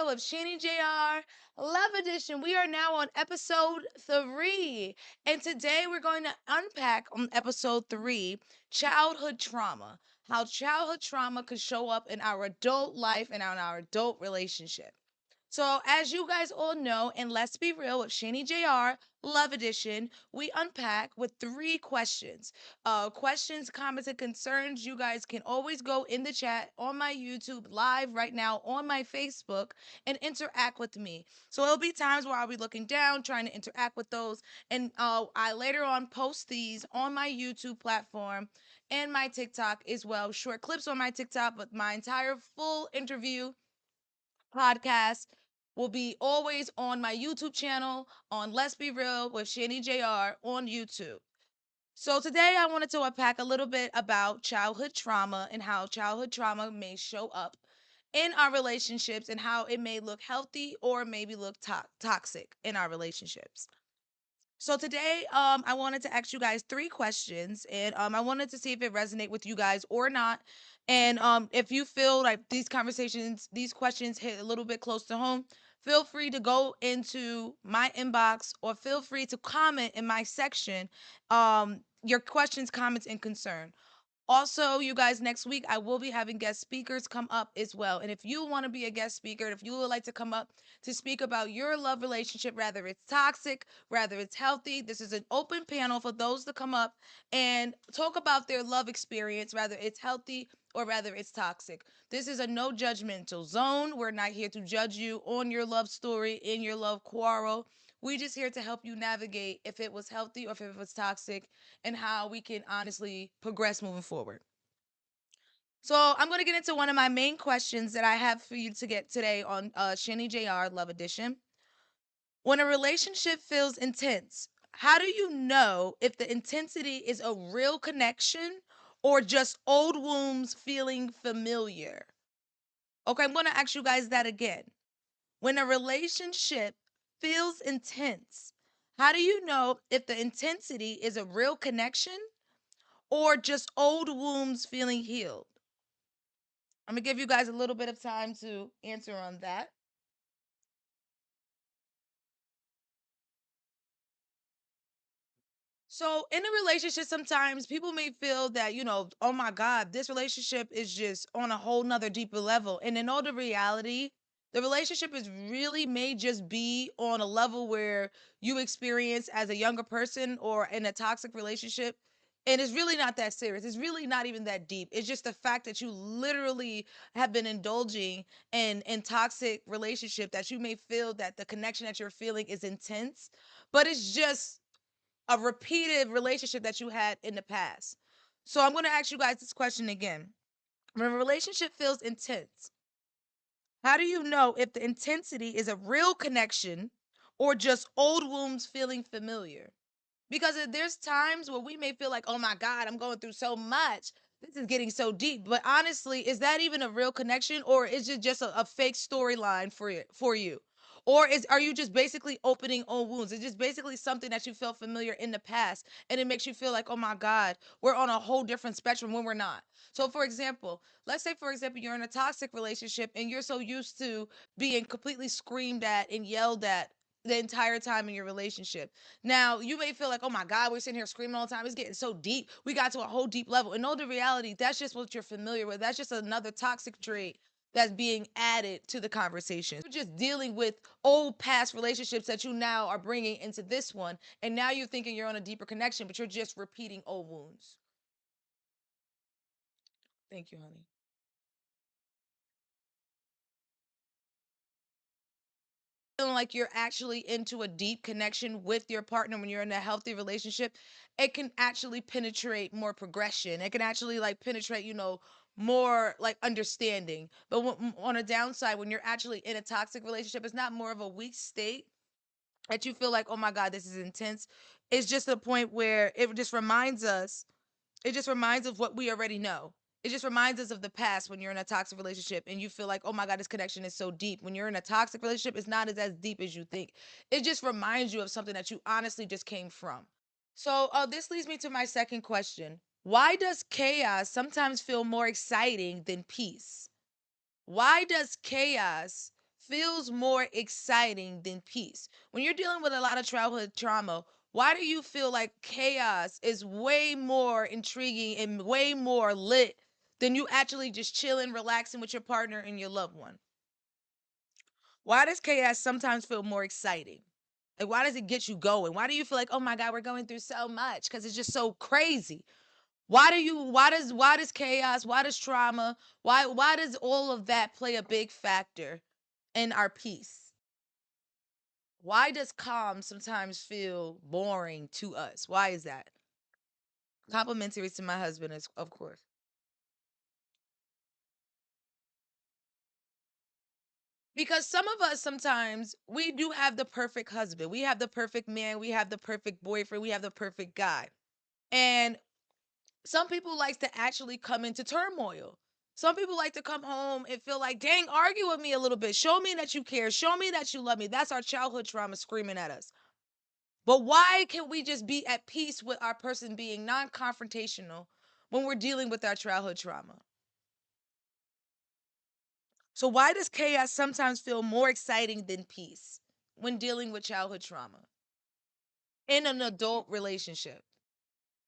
Real with CHANEY.J.R. Love Edition. We are now on episode 3. And today we're going to unpack on episode 3 childhood trauma. How childhood trauma could show up in our adult life and in our adult relationship. So, as you guys all know, and let's be real with CHANEY.J.R. Love Edition, we unpack with 3 questions. Questions, comments, and concerns. You guys can always go in the chat on my YouTube live right now on my Facebook and interact with me. So, it'll be times where I'll be looking down, trying to interact with those. And I later on post these on my YouTube platform and my TikTok as well. Short clips on my TikTok, but my entire full interview podcast will be always on my YouTube channel on Let's Be Real with CHANEY.J.R. on YouTube. So today I wanted to unpack a little bit about childhood trauma and how childhood trauma may show up in our relationships and how it may look healthy or maybe look toxic in our relationships. So today, I wanted to ask you guys 3 questions, and I wanted to see if it resonate with you guys or not. And if you feel like these questions hit a little bit close to home, feel free to go into my inbox or feel free to comment in my section, your questions, comments, and concern. Also, you guys, next week I will be having guest speakers come up as well. And if you want to be a guest speaker, if you would like to come up to speak about your love relationship, rather it's toxic, rather it's healthy, this is an open panel for those to come up and talk about their love experience, rather it's healthy or rather it's toxic. This is a no judgmental zone. We're not here to judge you on your love story, in your love quarrel. We just here to help you navigate if it was healthy or if it was toxic and how we can honestly progress moving forward. So I'm going to get into one of my main questions that I have for you to get today on CHANEY.J.R. Love Edition. When a relationship feels intense, how do you know if the intensity is a real connection or just old wounds feeling familiar? Okay, I'm going to ask you guys that again. When a relationship feels intense, how do you know if the intensity is a real connection or just old wounds feeling healed? I'm going to give you guys a little bit of time to answer on that. So, in a relationship, sometimes people may feel that, oh my God, this relationship is just on a whole nother deeper level. And in all the reality, the relationship is really may just be on a level where you experience as a younger person or in a toxic relationship. And it's really not that serious. It's really not even that deep. It's just the fact that you literally have been indulging in toxic relationship that you may feel that the connection that you're feeling is intense, but it's just a repeated relationship that you had in the past. So I'm going to ask you guys this question again. When a relationship feels intense, how do you know if the intensity is a real connection or just old wounds feeling familiar? Because there's times where we may feel like, oh my God, I'm going through so much. This is getting so deep. But honestly, is that even a real connection or is it just a fake storyline for you? Or are you just basically opening old wounds? It's just basically something that you felt familiar in the past and it makes you feel like, oh my God, we're on a whole different spectrum when we're not. So for example, let's say for example you're in a toxic relationship and you're so used to being completely screamed at and yelled at the entire time in your relationship. Now, you may feel like, oh my God, we're sitting here screaming all the time. It's getting so deep. We got to a whole deep level. And no, the reality, that's just what you're familiar with. That's just another toxic trait that's being added to the conversation. You're just dealing with old past relationships that you now are bringing into this one. And now you're thinking you're on a deeper connection, but you're just repeating old wounds. Thank you, honey. Feeling like you're actually into a deep connection with your partner when you're in a healthy relationship, it can actually penetrate more progression. It can actually like penetrate, more like understanding. But on a downside, when you're actually in a toxic relationship, it's not more of a weak state that you feel like, oh my God, this is intense. It's just a point where it just reminds of what we already know. It just reminds us of the past when you're in a toxic relationship and you feel like, oh my God, this connection is so deep. When you're in a toxic relationship, it's not as deep as you think. It just reminds you of something that you honestly just came from. So this leads me to my second question. Why does chaos sometimes feel more exciting than peace? Why does chaos feels more exciting than peace? When you're dealing with a lot of childhood trauma, why do you feel like chaos is way more intriguing and way more lit than you actually just chilling, relaxing with your partner and your loved one? Why does chaos sometimes feel more exciting? Like, why does it get you going? Why do you feel like, oh my God, we're going through so much? Because it's just so crazy. Why does chaos, why does trauma, why does all of that play a big factor in our peace? Why does calm sometimes feel boring to us? Why is that? Complimentary to my husband is, of course. Because some of us sometimes we do have the perfect husband. We have the perfect man, we have the perfect boyfriend, we have the perfect guy. And some people like to actually come into turmoil. Some people like to come home and feel like, dang, argue with me a little bit. Show me that you care. Show me that you love me. That's our childhood trauma screaming at us. But why can't we just be at peace with our person being non confrontational when we're dealing with our childhood trauma? So, why does chaos sometimes feel more exciting than peace when dealing with childhood trauma in an adult relationship?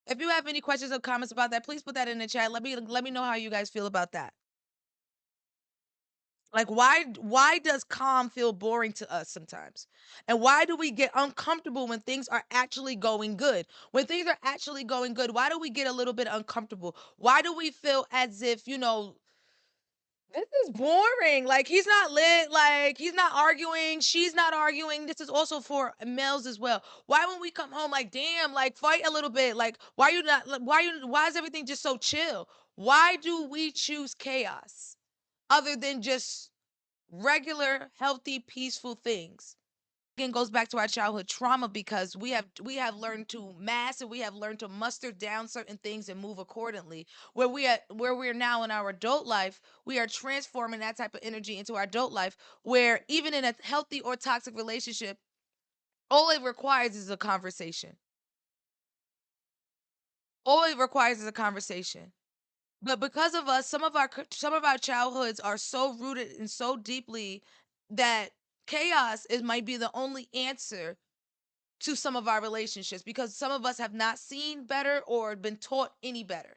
If you have any questions or comments about that, please put that in the chat. Let me know how you guys feel about that. Like, why does calm feel boring to us sometimes? And why do we get uncomfortable when things are actually going good? When things are actually going good, why do we get a little bit uncomfortable? Why do we feel as if, this is boring. Like, he's not lit, like he's not arguing, she's not arguing. This is also for males as well. Why when we come home, like, damn, like, fight a little bit? Like, why is everything just so chill? Why do we choose chaos other than just regular, healthy, peaceful things? Again, goes back to our childhood trauma because we have learned to mask and we have learned to muster down certain things and move accordingly. Where we're now in our adult life, we are transforming that type of energy into our adult life, where even in a healthy or toxic relationship, all it requires is a conversation. All it requires is a conversation. But because of us, some of our childhoods are so rooted and so deeply that chaos is might be the only answer to some of our relationships, because some of us have not seen better or been taught any better.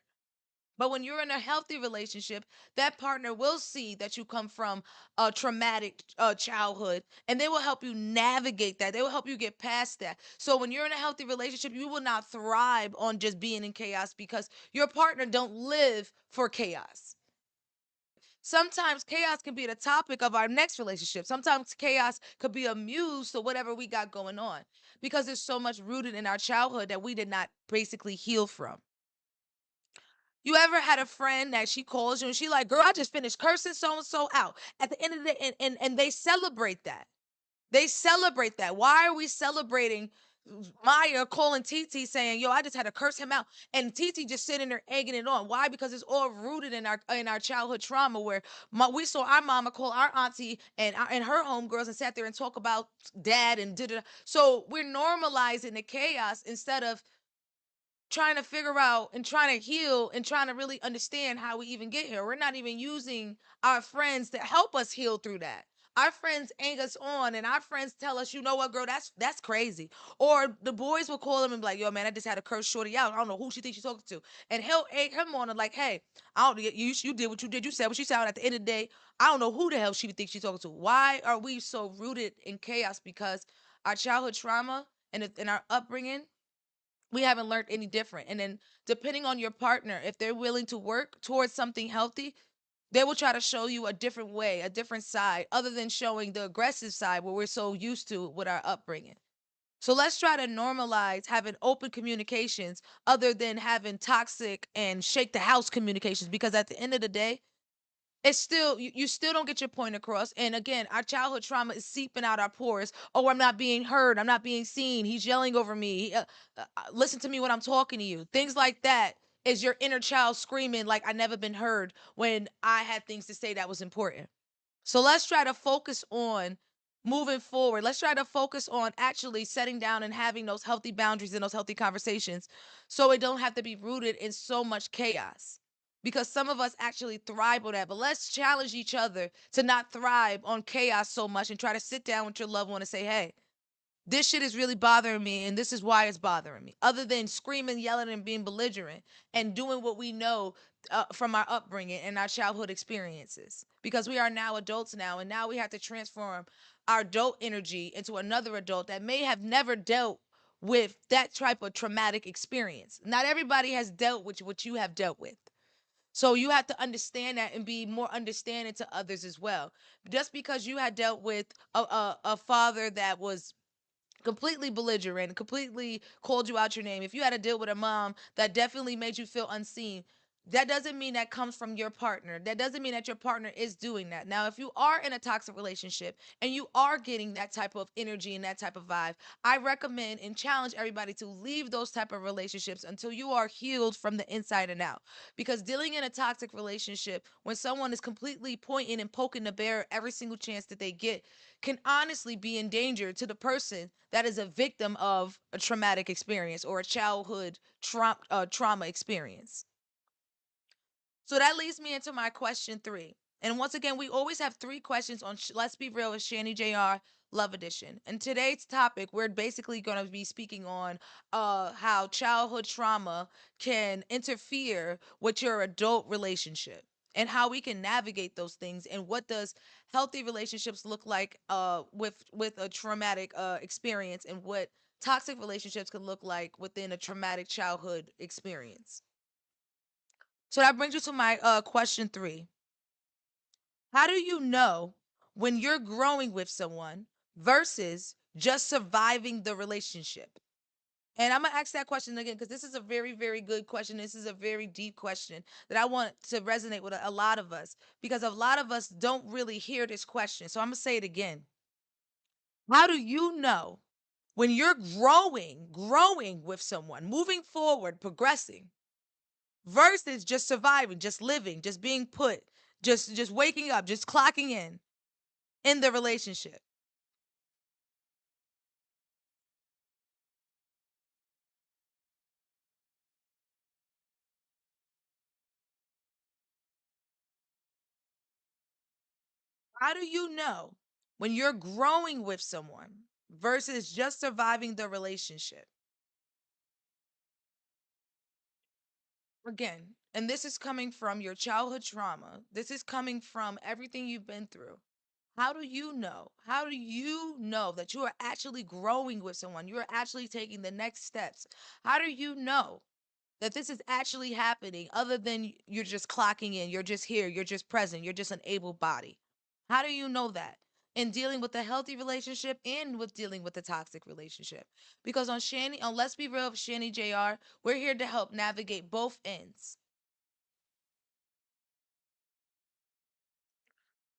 But when you're in a healthy relationship, that partner will see that you come from a traumatic childhood, and they will help you navigate that. They will help you get past that. So when you're in a healthy relationship, you will not thrive on just being in chaos because your partner don't live for chaos. Sometimes chaos can be the topic of our next relationship. Sometimes chaos could be a muse to whatever we got going on because there's so much rooted in our childhood that we did not basically heal from. You ever had a friend that she calls you and she like, girl, I just finished cursing so and so out. At the end of the day, and they celebrate that. They celebrate that. Why are we celebrating Maya calling TT saying, yo, I just had to curse him out? And TT just sitting there egging it on. Why? Because it's all rooted in our childhood trauma where we saw our mama call our auntie and her homegirls and sat there and talk about dad and did it. So we're normalizing the chaos instead of trying to figure out and trying to heal and trying to really understand how we even get here. We're not even using our friends to help us heal through that. Our friends egg us on, and our friends tell us, you know what, girl, that's crazy. Or the boys will call him and be like, yo, man, I just had to curse shorty out. I don't know who she thinks she's talking to. And he'll egg him on and like, hey, I don't you did what you did. You said what you said. At the end of the day, I don't know who the hell she thinks she's talking to. Why are we so rooted in chaos? Because our childhood trauma and our upbringing, we haven't learned any different. And then depending on your partner, if they're willing to work towards something healthy, they will try to show you a different way, a different side, other than showing the aggressive side where we're so used to with our upbringing. So let's try to normalize having open communications other than having toxic and shake the house communications, because at the end of the day, it's still you still don't get your point across. And again, our childhood trauma is seeping out our pores. Oh, I'm not being heard, I'm not being seen, he's yelling over me, listen to me when I'm talking to you, things like that. Is your inner child screaming like I never been heard when I had things to say that was important? So let's try to focus on moving forward. Let's try to focus on actually setting down and having those healthy boundaries and those healthy conversations so it don't have to be rooted in so much chaos. because some of us actually thrive on that. But let's challenge each other to not thrive on chaos so much and try to sit down with your loved one and say, hey, this shit is really bothering me and this is why it's bothering me, other than screaming, yelling, and being belligerent and doing what we know from our upbringing and our childhood experiences, because we are now adults now, and now we have to transform our adult energy into another adult that may have never dealt with that type of traumatic experience. Not everybody has dealt with what you have dealt with, so you have to understand that and be more understanding to others as well. Just because you had dealt with a father that was completely belligerent, completely called you out your name, if you had to deal with a mom that definitely made you feel unseen, that doesn't mean that comes from your partner. That doesn't mean that your partner is doing that. Now, if you are in a toxic relationship and you are getting that type of energy and that type of vibe, I recommend and challenge everybody to leave those type of relationships until you are healed from the inside and out. Because dealing in a toxic relationship, when someone is completely pointing and poking the bear every single chance that they get, can honestly be in danger to the person that is a victim of a traumatic experience or a childhood trauma experience. So that leads me into my question three. And once again, we always have three questions on Let's Be Real with CHANEY.J.R. Love Edition. And today's topic, we're basically going to be speaking on how childhood trauma can interfere with your adult relationship and how we can navigate those things, and what does healthy relationships look like with a traumatic experience, and what toxic relationships can look like within a traumatic childhood experience. So that brings you to my question three. How do you know when you're growing with someone versus just surviving the relationship? And I'm gonna ask that question again because this is a very, very good question. This is a very deep question that I want to resonate with a lot of us, because a lot of us don't really hear this question. So I'm gonna say it again. How do you know when you're growing with someone, moving forward, progressing, versus just surviving, just living, just being put, just waking up, just clocking in the relationship? How do you know when you're growing with someone versus just surviving the relationship? Again, and this is coming from your childhood trauma. This is coming from everything you've been through. How do you know? How do you know that you are actually growing with someone? You are actually taking the next steps. How do you know that this is actually happening other than you're just clocking in, you're just here, you're just present, you're just an able body? How do you know that? In dealing with a healthy relationship and with dealing with a toxic relationship. Because on Let's Be Real with CHANEY.J.R, we're here to help navigate both ends.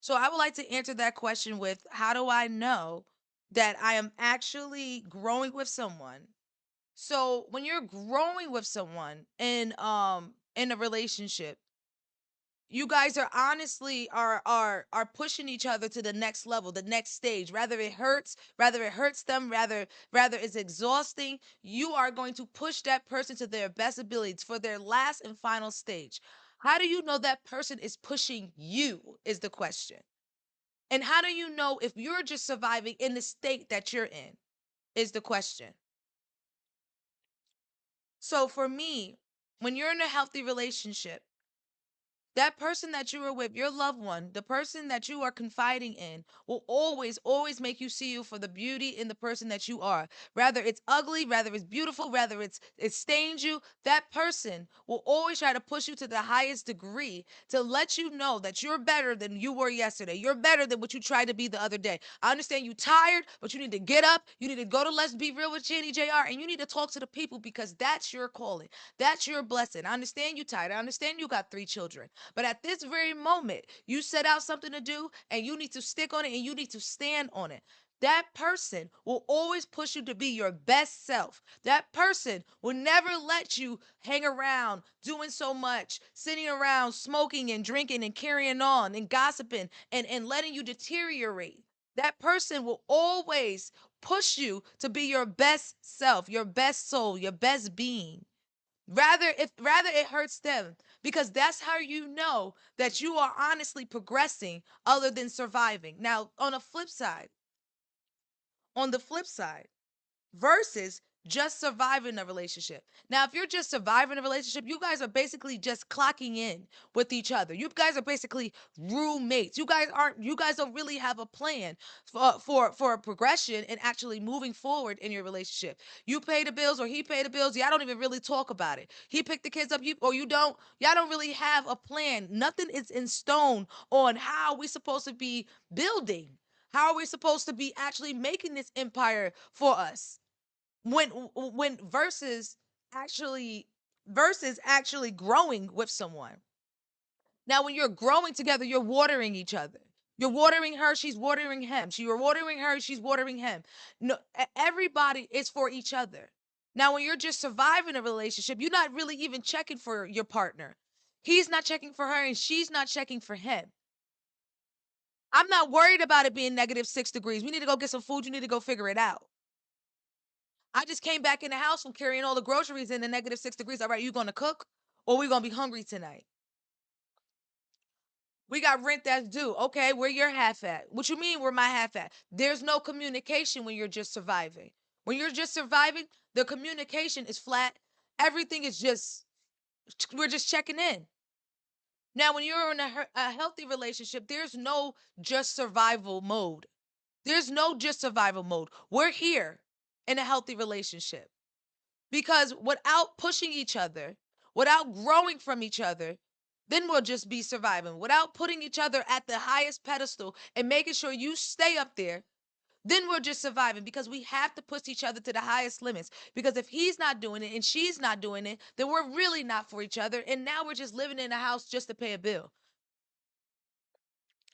So I would like to answer that question with, how do I know that I am actually growing with someone? So when you're growing with someone in a relationship, you guys are honestly are pushing each other to the next level, the next stage. Rather it hurts them, rather it's exhausting, you are going to push that person to their best abilities for their last and final stage. How do you know that person is pushing you is the question. And how do you know if you're just surviving in the state that you're in is the question. So for me, when you're in a healthy relationship, that person that you are with, your loved one, the person that you are confiding in, will always, always make you see you for the beauty in the person that you are. Rather it's ugly, rather it's beautiful, rather it stains you. That person will always try to push you to the highest degree to let you know that you're better than you were yesterday. You're better than what you tried to be the other day. I understand you tired, but you need to get up. You need to go to Let's Be Real with CHANEY.J.R, and you need to talk to the people, because that's your calling. That's your blessing. I understand you tired. I understand you got 3 children. But at this very moment, you set out something to do and you need to stick on it and you need to stand on it. That person will always push you to be your best self. That person will never let you hang around doing so much, sitting around smoking and drinking and carrying on and gossiping and letting you deteriorate. That person will always push you to be your best self, your best soul, your best being. Rather it hurts them, because that's how you know that you are honestly progressing other than surviving. Now, on the flip side, versus just surviving a relationship. Now, if you're just surviving a relationship, you guys are basically just clocking in with each other. You guys are basically roommates. You guys don't really have a plan for a progression and actually moving forward in your relationship. You pay the bills or he pay the bills. Y'all don't even really talk about it. He picked the kids up, you don't. Y'all don't really have a plan. Nothing is in stone on how we supposed to be building. How are we supposed to be actually making this empire for us? When versus actually growing with someone. Now, when you're growing together, you're watering each other. You're watering her, she's watering him. You're watering her, she's watering him. No, everybody is for each other. Now, when you're just surviving a relationship, you're not really even checking for your partner. He's not checking for her, and she's not checking for him. I'm not worried about it being -6 degrees. We need to go get some food. You need to go figure it out. I just came back in the house from carrying all the groceries in the -6 degrees. All right, you gonna cook, or we gonna be hungry tonight? We got rent that's due. Okay, where your half at? What you mean where my half at? There's no communication when you're just surviving. When you're just surviving, the communication is flat. Everything is just, we're just checking in. Now, when you're in a healthy relationship, there's no just survival mode. There's no just survival mode. We're here in a healthy relationship. Because without pushing each other, without growing from each other, then we'll just be surviving. Without putting each other at the highest pedestal and making sure you stay up there, then we're just surviving, because we have to push each other to the highest limits. Because if he's not doing it and she's not doing it, then we're really not for each other. And now we're just living in a house just to pay a bill.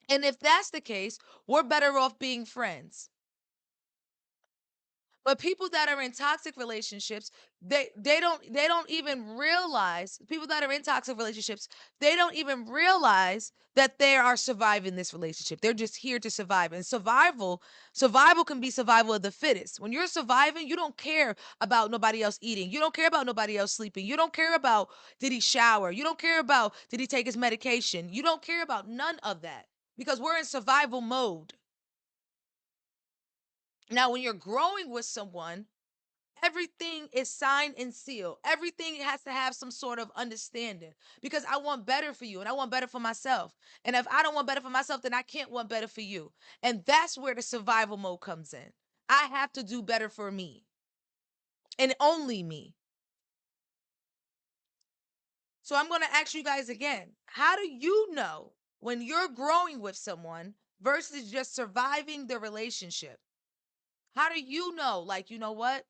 And if that's the case, we're better off being friends. But people that are in toxic relationships, they don't even realize, people that are in toxic relationships, they don't even realize that they are surviving this relationship. They're just here to survive. And survival can be survival of the fittest. When you're surviving, you don't care about nobody else eating. You don't care about nobody else sleeping. You don't care about, did he shower? You don't care about, did he take his medication? You don't care about none of that, because we're in survival mode. Now, when you're growing with someone, everything is signed and sealed. Everything has to have some sort of understanding, because I want better for you and I want better for myself. And if I don't want better for myself, then I can't want better for you. And that's where the survival mode comes in. I have to do better for me and only me. So I'm going to ask you guys again, how do you know when you're growing with someone versus just surviving the relationship? How do you know, like, you know what?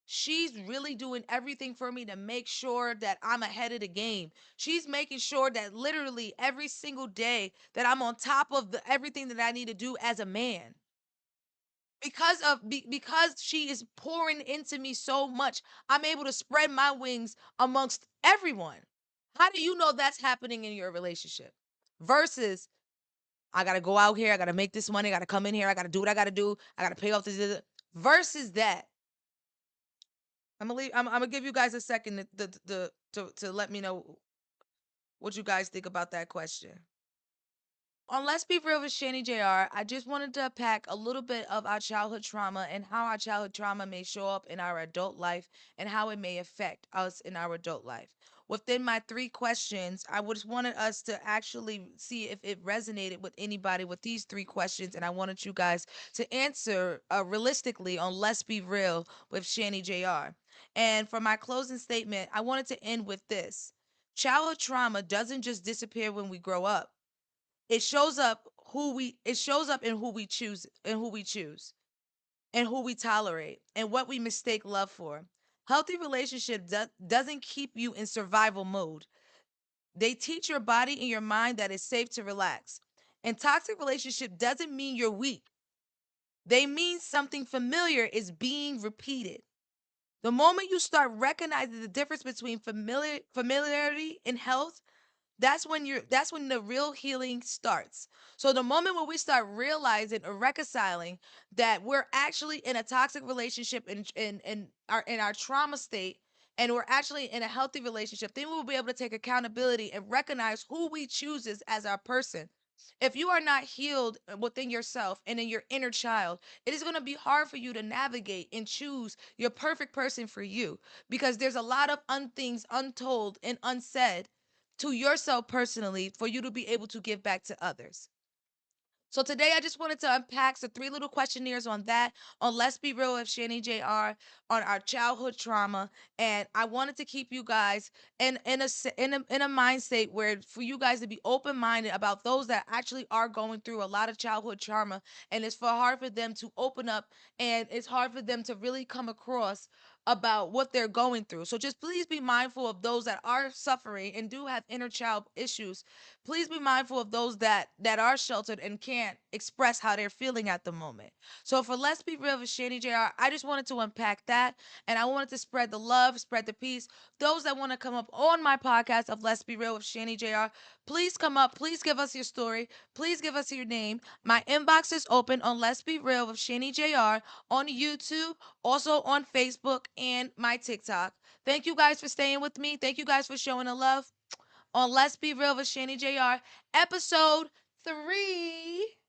She's really doing everything for me to make sure that I'm ahead of the game. She's making sure that literally every single day that I'm on top of everything that I need to do as a man. Because she is pouring into me so much, I'm able to spread my wings amongst everyone. How do you know that's happening in your relationship? Versus, I gotta go out here, I gotta make this money, I gotta come in here, I gotta do what I gotta do, I gotta pay off this. Versus that, I'm gonna give you guys a second to let me know what you guys think about that question. On Let's Be Real with CHANEY.J.R, I just wanted to pack a little bit of our childhood trauma and how our childhood trauma may show up in our adult life and how it may affect us in our adult life. Within my 3 questions, I just wanted us to actually see if it resonated with anybody with these 3 questions, and I wanted you guys to answer realistically on Let's Be Real with CHANEY.J.R. And for my closing statement, I wanted to end with this. Childhood trauma doesn't just disappear when we grow up. It shows up in who we choose and who we tolerate and what we mistake love for. Healthy relationship doesn't keep you in survival mode. They teach your body and your mind that it's safe to relax. And toxic relationship doesn't mean you're weak. They mean something familiar is being repeated. The moment you start recognizing the difference between familiarity and health, that's when the real healing starts. So the moment when we start realizing or reconciling that we're actually in a toxic relationship in our trauma state, and we're actually in a healthy relationship, then we will be able to take accountability and recognize who we choose as our person. If you are not healed within yourself and in your inner child, it is going to be hard for you to navigate and choose your perfect person for you, because there's a lot of things untold and unsaid to yourself personally for you to be able to give back to others. So today I just wanted to unpack the three little questionnaires on that, on Let's Be Real with CHANEY.J.R, on our childhood trauma, and I wanted to keep you guys in a mind state where for you guys to be open minded about those that actually are going through a lot of childhood trauma, and it's hard for them to open up, and it's hard for them to really come across about what they're going through. So just please be mindful of those that are suffering and do have inner child issues. Please be mindful of those that are sheltered and can't express how they're feeling at the moment. So for Let's Be Real with CHANEY.J.R, I just wanted to unpack that, and I wanted to spread the love, spread the peace. Those that want to come up on my podcast of Let's Be Real with CHANEY.J.R, please come up. Please give us your story. Please give us your name. My inbox is open on Let's Be Real with CHANEY.J.R on YouTube, also on Facebook and my TikTok. Thank you guys for staying with me. Thank you guys for showing the love on Let's Be Real with CHANEY.J.R, episode 3.